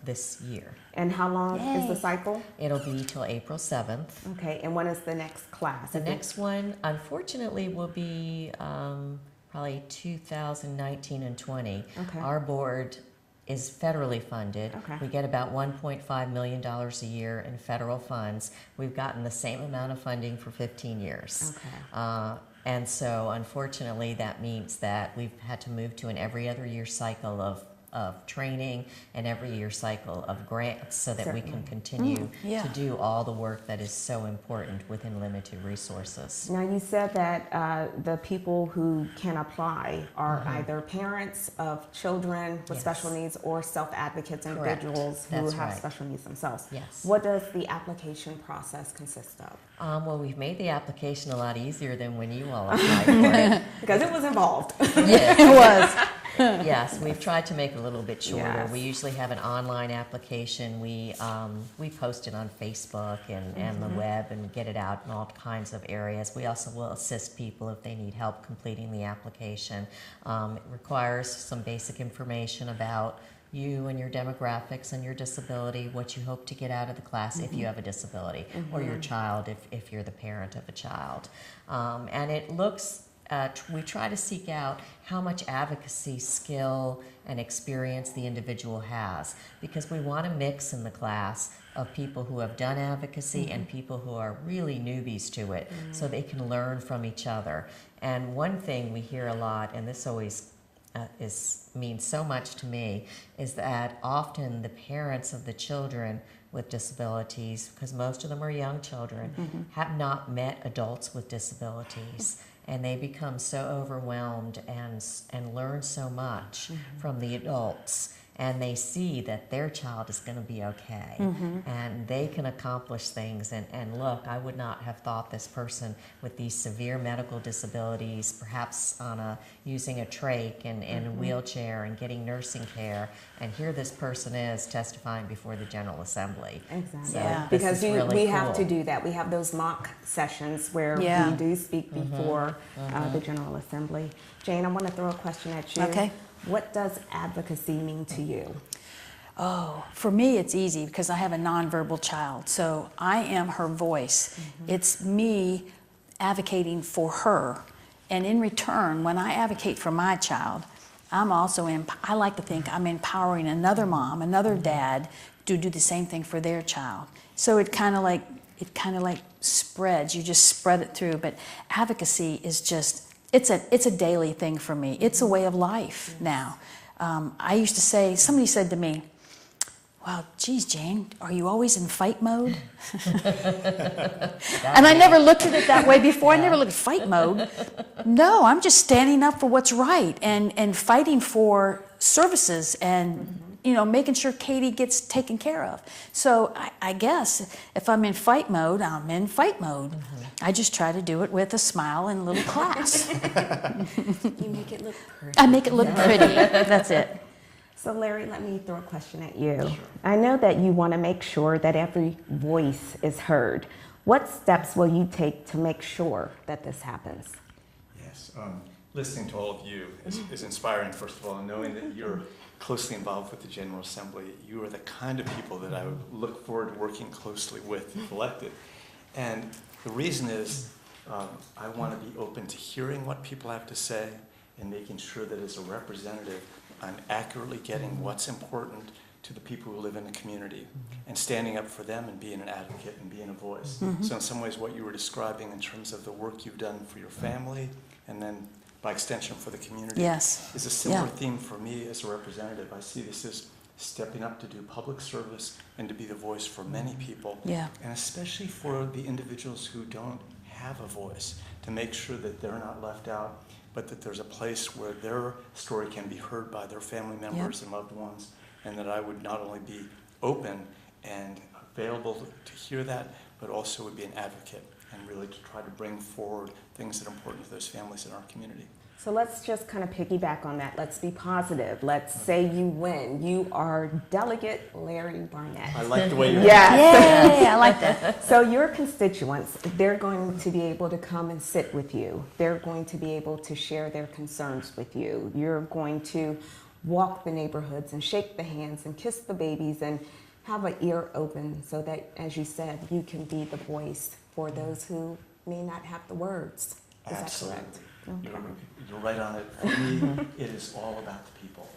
this year.
And how long is the
Yay.
cycle?
It'll be till April 7th.
Okay, and when is the next class?
The
Is it-
next one, unfortunately, will be probably 2019 and 20.
Okay.
Our board is federally funded.
Okay.
We get about $1.5 million a year in federal funds. We've gotten the same amount of funding for 15 years.
Okay.
And so, unfortunately, that means that we've had to move to an every other year cycle of training and every year cycle of grants, so that we can
Certainly.
continue
Yeah.
to do all the work that is so important within limited resources.
Now, you said that the people who can apply are either parents of children with
Yes.
special needs or self-advocates,
Correct.
individuals who
That's
have
right.
special needs themselves.
Yes.
What does the application process consist of?
Well, we've made the application a lot easier than when you all applied for it.
Because it was involved.
Yes.
It was.
Yes, we've tried to make it a little bit shorter.
Yes.
We usually have an online application. We post it on Facebook and the web and get it out in all kinds of areas. We also will assist people if they need help completing the application. It requires some basic information about you and your demographics and your disability, what you hope to get out of the class if you have a disability, or your child if you're the parent of a child. And it looks we try to seek out how much advocacy skill and experience the individual has, because we want to mix in the class of people who have done advocacy and people who are really newbies to it, so they can learn from each other. And one thing we hear a lot, and this always means so much to me, is that often the parents of the children with disabilities, because most of them are young children, have not met adults with disabilities. And they become so overwhelmed and learn so much from the adults, and they see that their child is going to be okay, and they can accomplish things. And look, I would not have thought this person with these severe medical disabilities, perhaps using a trach and a wheelchair and getting nursing care, and here this person is testifying before the General Assembly.
Exactly.
So
Yeah.
this
Because
is really
we have to
cool.
do that. We have those mock sessions where
Yeah.
we do speak before the General Assembly. Jane, I want to throw a question at you.
Okay.
What does advocacy mean to you?
Oh, for me, it's easy because I have a nonverbal child. So I am her voice. It's me advocating for her. And in return, when I advocate for my child, I'm also, I like to think I'm empowering another mom, another dad to do the same thing for their child. So it kind of like spreads. You just spread it through. But advocacy is just, it's a daily thing for me. It's a way of life now. I used to say, somebody said to me, "Well, geez, Jane, are you always in fight mode?" And I never looked at it that way before. I never looked at fight mode. No, I'm just standing up for what's right and fighting for services and making sure Katie gets taken care of. So I guess if I'm in fight mode, I'm in fight mode. I just try to do it with a smile and a little class.
You make it look pretty.
I make it look pretty. That's it.
So Larry, let me throw a question at you. Sure. I know that you want to make sure that every voice is heard. What steps will you take to make sure that this happens?
Yes, listening to all of you is inspiring, first of all, and knowing that you're closely involved with the General Assembly. You are the kind of people that I would look forward to working closely with if elected. And the reason is I want to be open to hearing what people have to say and making sure that as a representative, I'm accurately getting what's important to the people who live in the community and standing up for them and being an advocate and being a voice. So in some ways what you were describing in terms of the work you've done for your family and then by extension for the community is a similar theme for me as a representative. I see this as stepping up to do public service and to be the voice for many people, and especially for the individuals who don't have a voice, to make sure that they're not left out, but that there's a place where their story can be heard by their family members and loved ones, and that I would not only be open and available to hear that, but also would be an advocate and really to try to bring forward things that are important to those families in our community.
So let's just kind of piggyback on that. Let's be positive. Let's say you win. You are Delegate Larry Barnett.
I like the way you're
Yay, I like that.
So your constituents, they're going to be able to come and sit with you. They're going to be able to share their concerns with you. You're going to walk the neighborhoods and shake the hands and kiss the babies and have an ear open so that, as you said, you can be the voice for those who may not have the words. Is
Absolutely.
that correct? Okay.
You're right on it. For me, it is all about the people.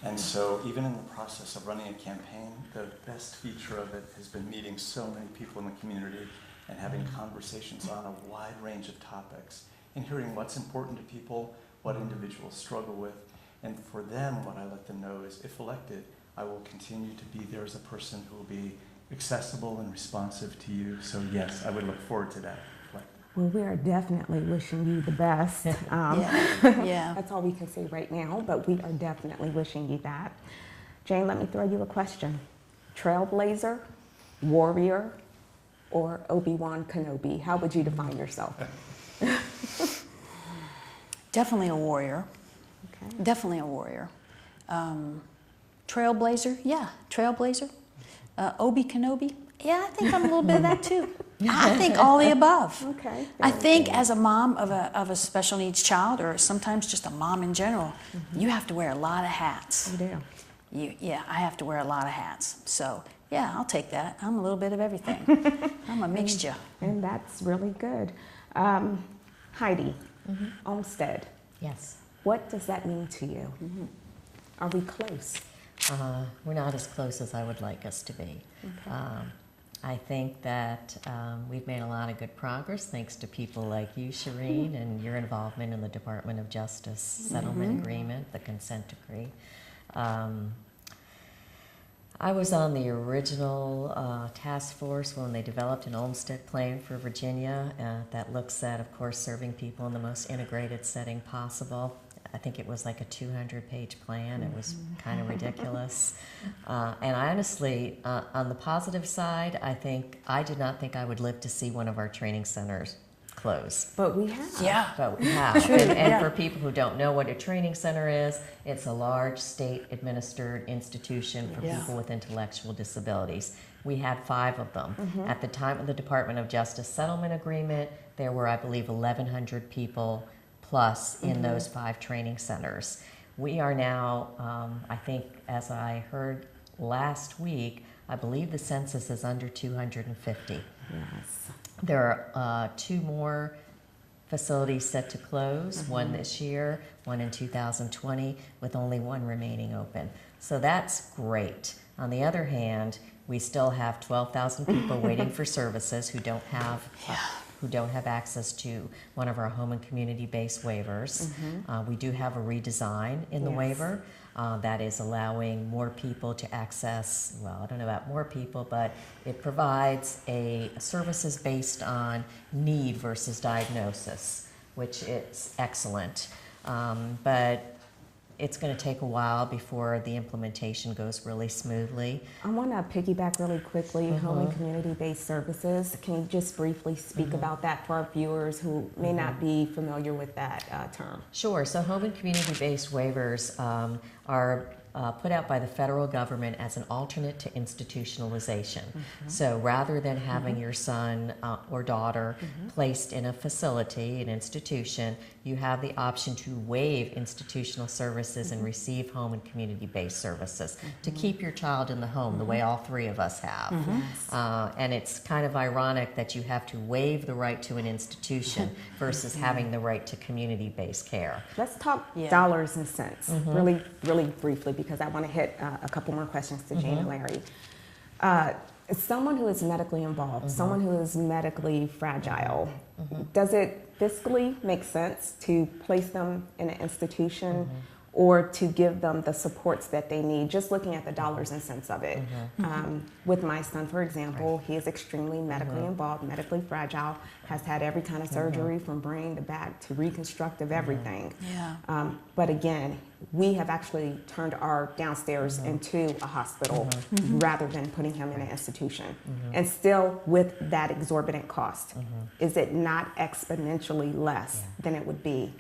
And so even in the process of running a campaign, the best feature of it has been meeting so many people in the community and having conversations on a wide range of topics and hearing what's important to people, what individuals struggle with. And for them, what I let them know is if elected, I will continue to be there as a person who will be accessible and responsive to you. So yes, I would look forward to that.
Well, we are definitely wishing you the best. That's all we can say right now, but we are definitely wishing you that. Jane, let me throw you a question. Trailblazer, warrior, or Obi-Wan Kenobi? How would you define yourself?
Definitely a warrior.
Okay.
Definitely a warrior. Trailblazer, trailblazer. Obi Kenobi, I think I'm a little bit of that too. I think all the above.
Okay.
I think as a mom of a special needs child, or sometimes just a mom in general, you have to wear a lot of hats.
You do.
I have to wear a lot of hats. So I'll take that. I'm a little bit of everything. I'm a mixture.
And that's really good. Heidi, Olmsted.
Yes.
What does that mean to you? Are we close?
We're not as close as I would like us to be.
Okay.
I think that we've made a lot of good progress thanks to people like you, Shareen, and your involvement in the Department of Justice settlement agreement, the consent decree. I was on the original task force when they developed an Olmsted plan for Virginia that looks at, of course, serving people in the most integrated setting possible. I think it was like a 200-page plan. It was kind of ridiculous. And I honestly, on the positive side, I did not think I would live to see one of our training centers close.
But we have.
Yeah.
But we have. And for people who don't know what a training center is, it's a large state-administered institution for people with intellectual disabilities. We had 5 of them. At the time of the Department of Justice settlement agreement, there were, I believe, 1,100 people plus in those 5 training centers. We are now, I think, as I heard last week, I believe the census is under 250.
Yes.
There are 2 more facilities set to close, one this year, one in 2020, with only 1 remaining open. So that's great. On the other hand, we still have 12,000 people waiting for services who don't have access to one of our home and community-based waivers. We do have a redesign in the waiver. that is allowing more people to access, well, I don't know about more people, but it provides services based on need versus diagnosis, which is excellent. But it's going to take a while before the implementation goes really smoothly.
I want to piggyback really quickly, home and community-based services. Can you just briefly speak about that for our viewers who may not be familiar with that term?
Sure. So home and community-based waivers are put out by the federal government as an alternate to institutionalization. So rather than having your son or daughter placed in a facility, an institution, you have the option to waive institutional services and receive home and community-based services to keep your child in the home the way all three of us have. And it's kind of ironic that you have to waive the right to an institution versus having the right to community-based care.
Let's talk dollars and cents really, really briefly, because I want to hit a couple more questions to Jane and Larry. Someone who is medically involved, someone who is medically fragile, does it fiscally make sense to place them in an institution or to give them the supports that they need, just looking at the dollars and cents of it? With my son, for example, he is extremely medically involved, medically fragile, has had every kind of surgery from brain to back to reconstructive everything. But again, we have actually turned our downstairs into a hospital rather than putting him in an institution. And still with that exorbitant cost, is it not exponentially less than it would be,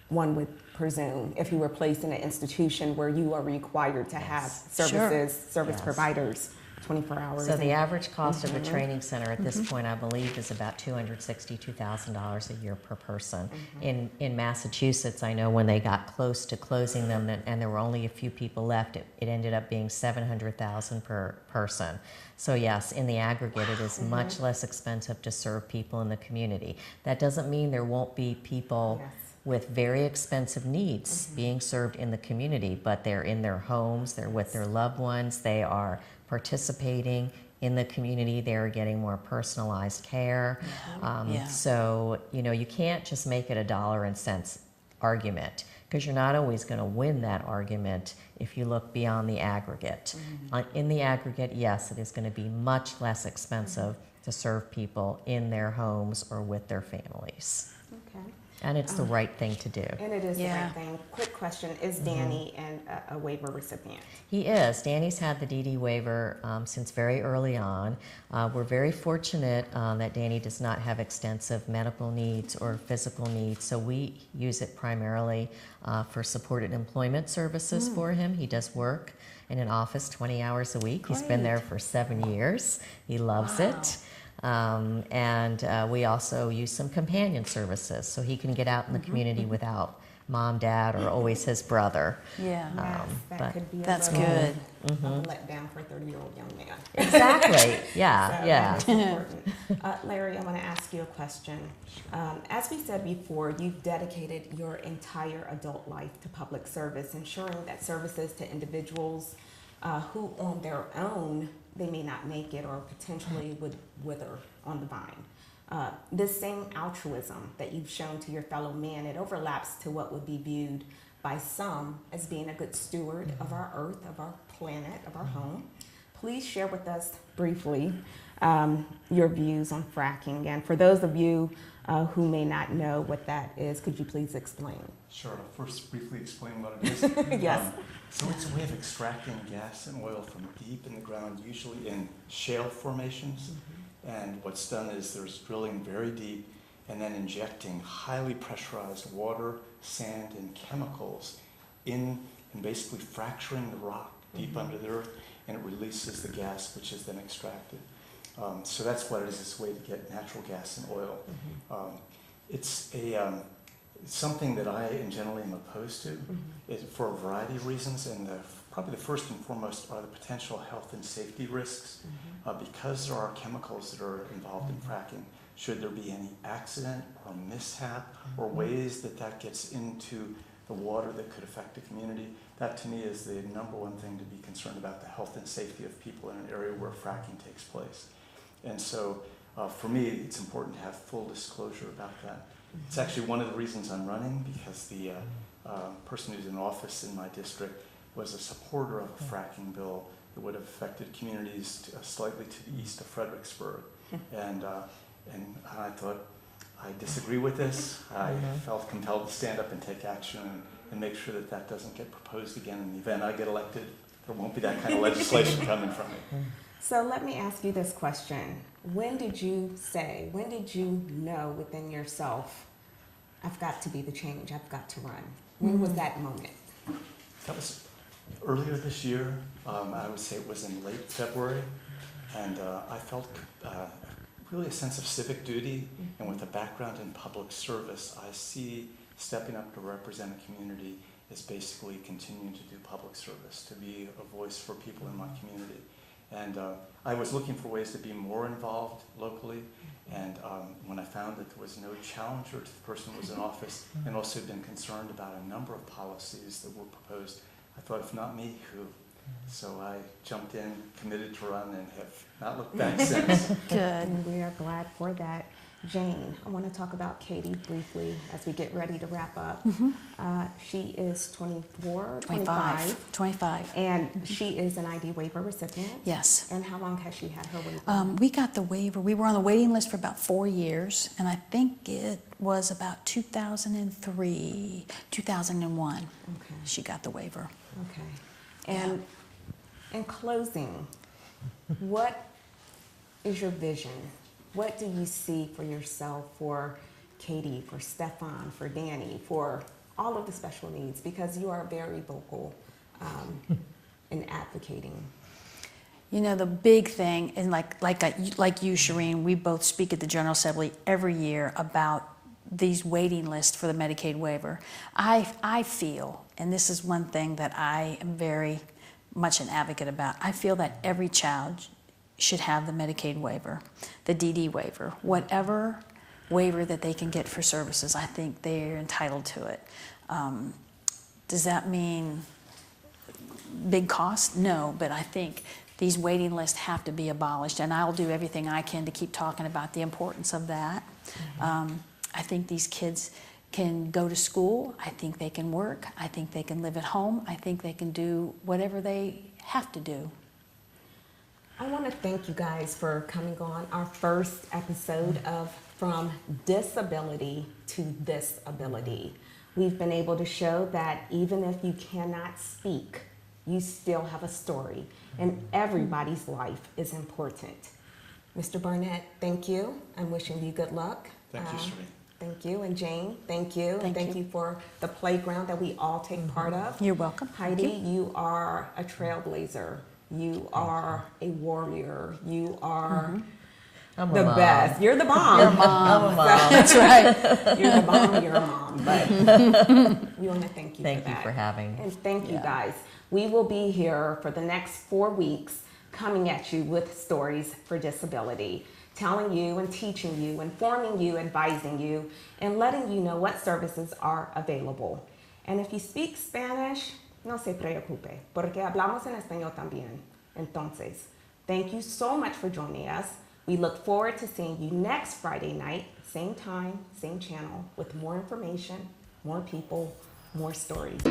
one would presume, if you were placed in an institution where you are required to have service providers 24 hours?
So the average cost of a training center at this point, I believe, is about $262,000 a year per person. In Massachusetts, I know when they got close to closing them and there were only a few people left, it ended up being $700,000 per person. So yes, in the aggregate, it is much less expensive to serve people in the community. That doesn't mean there won't be people with very expensive needs being served in the community, but they're in their homes, they're with their loved ones, they are participating in the community, they're getting more personalized care. So, you know, you can't just make it a dollar and cents argument, because you're not always going to win that argument if you look beyond the aggregate. In the aggregate, yes, it is going to be much less expensive to serve people in their homes or with their families. And it's the right thing to do.
And it is the right thing. Quick question, is Danny a waiver recipient?
He is. Danny's had the DD waiver since very early on. We're very fortunate that Danny does not have extensive medical needs or physical needs, so we use it primarily for supported employment services for him. He does work in an office 20 hours a week. He's been there for 7 years. He loves it. And we also use some companion services, so he can get out in the community without mom, dad, or always his brother.
That could be a
that's
little
good.
letdown for a 30-year-old young man.
Exactly.
So that's important. Larry, I want to ask you a question. As we said before, you've dedicated your entire adult life to public service, ensuring that services to individuals who on their own, they may not make it or potentially would wither on the vine. This same altruism that you've shown to your fellow man, it overlaps to what would be viewed by some as being a good steward of our earth, of our planet, of our home. Please share with us briefly your views on fracking. And for those of you who may not know what that is, could you please explain?
Sure. I'll first briefly explain what it is.
Yes.
So it's a way of extracting gas and oil from deep in the ground, usually in shale formations. And what's done is there's drilling very deep and then injecting highly pressurized water, sand, and chemicals in and basically fracturing the rock deep under the earth, and it releases the gas, which is then extracted. So that's what it is. It's a way to get natural gas and oil. It's something that I generally am opposed to for a variety of reasons, and probably the first and foremost are the potential health and safety risks. Because there are chemicals that are involved in fracking, should there be any accident or mishap or ways that that gets into the water that could affect the community, that to me is the number one thing to be concerned about, the health and safety of people in an area where fracking takes place. And so for me, it's important to have full disclosure about that. It's actually one of the reasons I'm running, because the person who's in office in my district was a supporter of a fracking bill that would have affected communities slightly to the east of Fredericksburg. And I thought, I disagree with this. I felt compelled to stand up and take action and make sure that that doesn't get proposed again in the event I get elected. There won't be that kind of legislation coming from me.
So let me ask you this question. When did you know within yourself, I've got to be the change, I've got to run? When was that moment?
That was earlier this year. I would say it was in late February. And I felt really a sense of civic duty. And with a background in public service, I see stepping up to represent a community is basically continuing to do public service, to be a voice for people in my community. And I was looking for ways to be more involved locally, and when I found that there was no challenger to the person who was in office, and also been concerned about a number of policies that were proposed, I thought, if not me, who? So I jumped in, committed to run, and have not looked back since.
Good.
And we are glad for that. Jane, I want to talk about Katie briefly as we get ready to wrap up. She is 25, and she is an ID waiver recipient.
Yes.
And how long has she had her waiver?
We got the waiver. We were on the waiting list for about 4 years, and I think it was about 2003, 2001.
Okay.
She got the waiver.
Okay. And in closing, what is your vision? What do you see for yourself, for Katie, for Stefan, for Danny, for all of the special needs? Because you are very vocal in advocating.
You know, the big thing, and like you, Shareen, we both speak at the General Assembly every year about these waiting lists for the Medicaid waiver. I feel, and this is one thing that I am very much an advocate about, I feel that every child should have the Medicaid waiver, the DD waiver, whatever waiver that they can get for services. I think they're entitled to it. Does that mean big cost? No, but I think these waiting lists have to be abolished, and I'll do everything I can to keep talking about the importance of that. I think these kids can go to school. I think they can work. I think they can live at home. I think they can do whatever they have to do.
I want to thank you guys for coming on our first episode of From Disability to This Ability. We've been able to show that even if you cannot speak, you still have a story, and everybody's life is important. Mr. Barnett, thank you. I'm wishing you good luck.
Thank you, Shareen.
Thank you. And Jane, thank you. And thank you for the playground that we all take part of.
You're welcome.
Heidi, you are a trailblazer. You are a warrior. You are
I'm
the
a mom.
best. You're the bomb.
You're a mom.
I'm a mom.
That's right.
You're the bomb. You're a mom. But we want to thank you
Thank
for that.
you for having me.
And thank you guys. We will be here for the next 4 weeks coming at you with stories for disability, telling you and teaching you, informing you, advising you, and letting you know what services are available. And if you speak Spanish, no se preocupe, porque hablamos en español también. Entonces, thank you so much for joining us. We look forward to seeing you next Friday night, same time, same channel, with more information, more people, more stories.